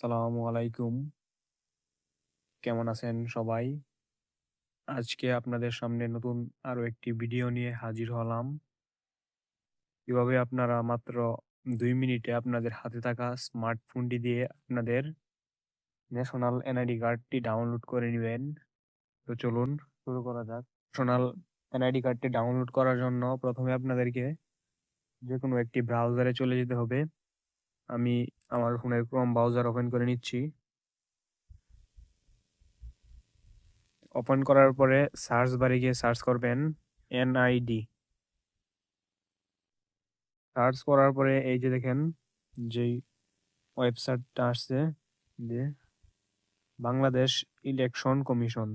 আসসালামু আলাইকুম। কেমন আছেন সবাই? আজকে আপনাদের সামনে নতুন আরো একটি ভিডিও নিয়ে হাজির হলাম। কিভাবে আপনারা মাত্র ২ মিনিটে আপনাদের হাতে থাকা স্মার্টফোনটি দিয়ে আপনাদের ন্যাশনাল এনআইডি কার্ডটি ডাউনলোড করে নিবেন। তো চলুন শুরু করা যাক। ন্যাশনাল এনআইডি কার্ডটি ডাউনলোড করার জন্য প্রথমে আপনাদেরকে যেকোনো একটি ব্রাউজারে চলে যেতে হবে। আমি আমার ফোনের ক্রোম ব্রাউজার ওপেন করে নিচ্ছি। ওপেন করার পরে সার্চ বারে গিয়ে সার্চ করবেন এনআইডি। সার্চ করার পরে এই যে দেখেন যেই ওয়েবসাইটটা আসছে যে বাংলাদেশ ইলেকশন কমিশন,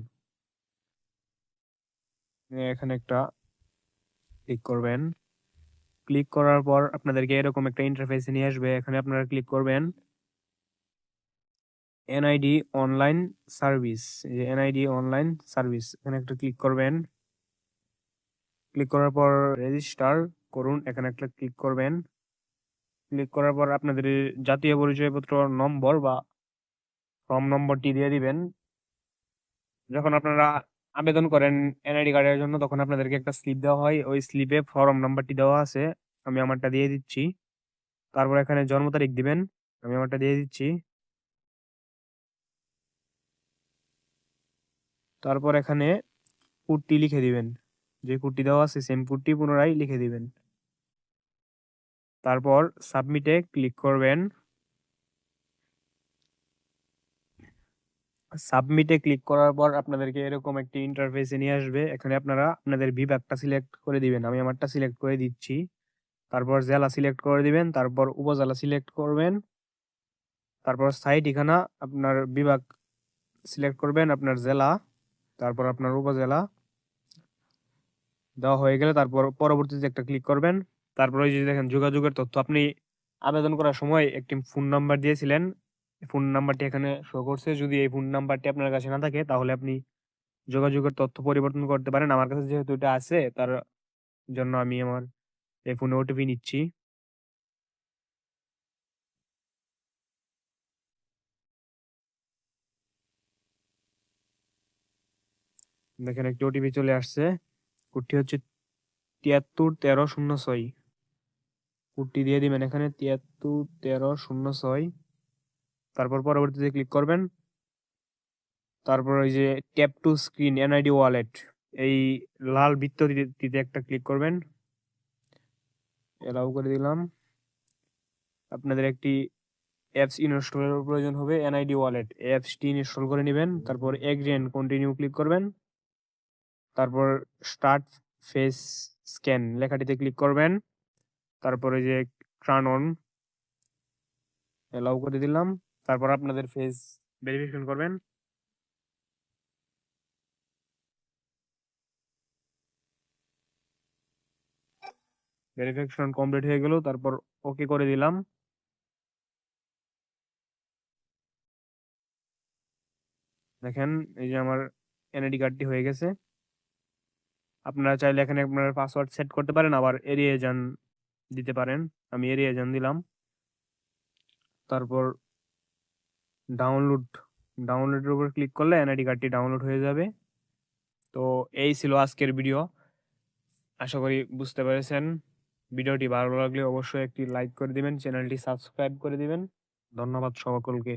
এখানে একটা ক্লিক করবেন। ক্লিক করার পর আপনাদেরকে এরকম একটা ইন্টারফেসে নিয়ে আসবে। এখানে আপনারা ক্লিক করবেন এনআইডি অনলাইন সার্ভিস। এই যে এনআইডি অনলাইন সার্ভিস, এখানে একটা ক্লিক করবেন। ক্লিক করার পর রেজিস্টার করুন, এখানে একটা ক্লিক করবেন। ক্লিক করার পর আপনাদের জাতীয় পরিচয়পত্র নম্বর বা ফর্ম নম্বরটি দিয়ে দিবেন। যখন আপনারা আবেদন করেন এনআইডি কার্ডের জন্য, তখন আপনাদেরকে একটা স্লিপ দেওয়া হয়। ওই স্লিপে ফর্ম নাম্বারটি দেওয়া আছে, আমি আমারটা দিয়ে দিচ্ছি। তারপর এখানে জন্ম তারিখ দিবেন, আমি আমারটা দিয়ে দিচ্ছি। তারপর এখানে কোডটি লিখে দিবেন, যে কোডটি দেওয়া আছে সেম কোডটি পুনরায় লিখে দিবেন। তারপর সাবমিটে ক্লিক করবেন। সাবমিটে ক্লিক করার পর আপনাদেরকে এরকম একটি ইন্টারফেসে নিয়ে আসবে। এখানে আপনারা আপনাদের বিভাগটা সিলেক্ট করে দিবেন, আমি আমারটা সিলেক্ট করে দিচ্ছি। তারপর জেলা সিলেক্ট করে দিবেন, তারপর উপজেলা সিলেক্ট করবেন, তারপর সাইট ঠিকানা আপনার বিভাগ সিলেক্ট করবেন, আপনার জেলা, তারপর আপনার উপজেলা দেওয়া হয়ে গেলে তারপর পরবর্তীতে একটা ক্লিক করবেন। তারপর ওই যে দেখেন যোগাযোগের তথ্য, আপনি আবেদন করার সময় একটি ফোন নাম্বার দিয়েছিলেন, ফোন নাম্বারটি এখানে শো করছে। যদি এই ফোন নাম্বারটি আপনার কাছে না থাকে তাহলে আপনি যোগাযোগের তথ্য পরিবর্তন করতে পারেন। আমার কাছে যেহেতু এটা আছে তার জন্য আমি আমার এই ফোনে ওটিপি নিচ্ছি। দেখেন একটি ওটিপি চলে আসছে। কোডটি হচ্ছে ৭৩-১৩-০৬। কোডটি দিয়ে দিবেন এখানে ৭৩-১৩-০৬। তারপর পরবর্তীতে ক্লিক করবেন। তারপর ওই যে tap two screen NID wallet, এই লাল বৃত্তটিতে একটা ক্লিক করবেন। এলাও করে দিলাম। আপনাদের একটি অ্যাপস ইনস্টলের প্রয়োজন হবে, এনআইডি ওয়ালেট অ্যাপসটি ইনস্টল করে নেবেন। তারপর এগ্রি এন্ড কন্টিনিউ ক্লিক করবেন। তারপর স্টার্ট ফেস স্ক্যান লেখাটিতে ক্লিক করবেন। তারপরে যে টার্ন অন এলাও করে দিলাম। তারপর আপনাদের ফেস ভেরিফিকেশন করবেন। ভেরিফিকেশন কমপ্লিট হয়ে গেল, তারপর ওকে করে দিলাম। দেখেন এই যে আমার এনআইডি কার্ডটি হয়ে গেছে। আপনারা চাইলে এখানে আপনার পাসওয়ার্ড সেট করতে পারেন, আবার এড়িয়ে যান দিতে পারেন। আমি এড়িয়ে যান দিলাম। তারপর ডাউনলোডের উপর ক্লিক করলে এনআইডি কার্ডটি ডাউনলোড হয়ে যাবে। তো এই ছিল আজকের ভিডিও। আশা করি বুঝতে পেরেছেন। ভিডিওটি ভালো লাগলে অবশ্যই একটি লাইক করে দিবেন, চ্যানেলটি সাবস্ক্রাইব করে দিবেন। ধন্যবাদ সকলকে।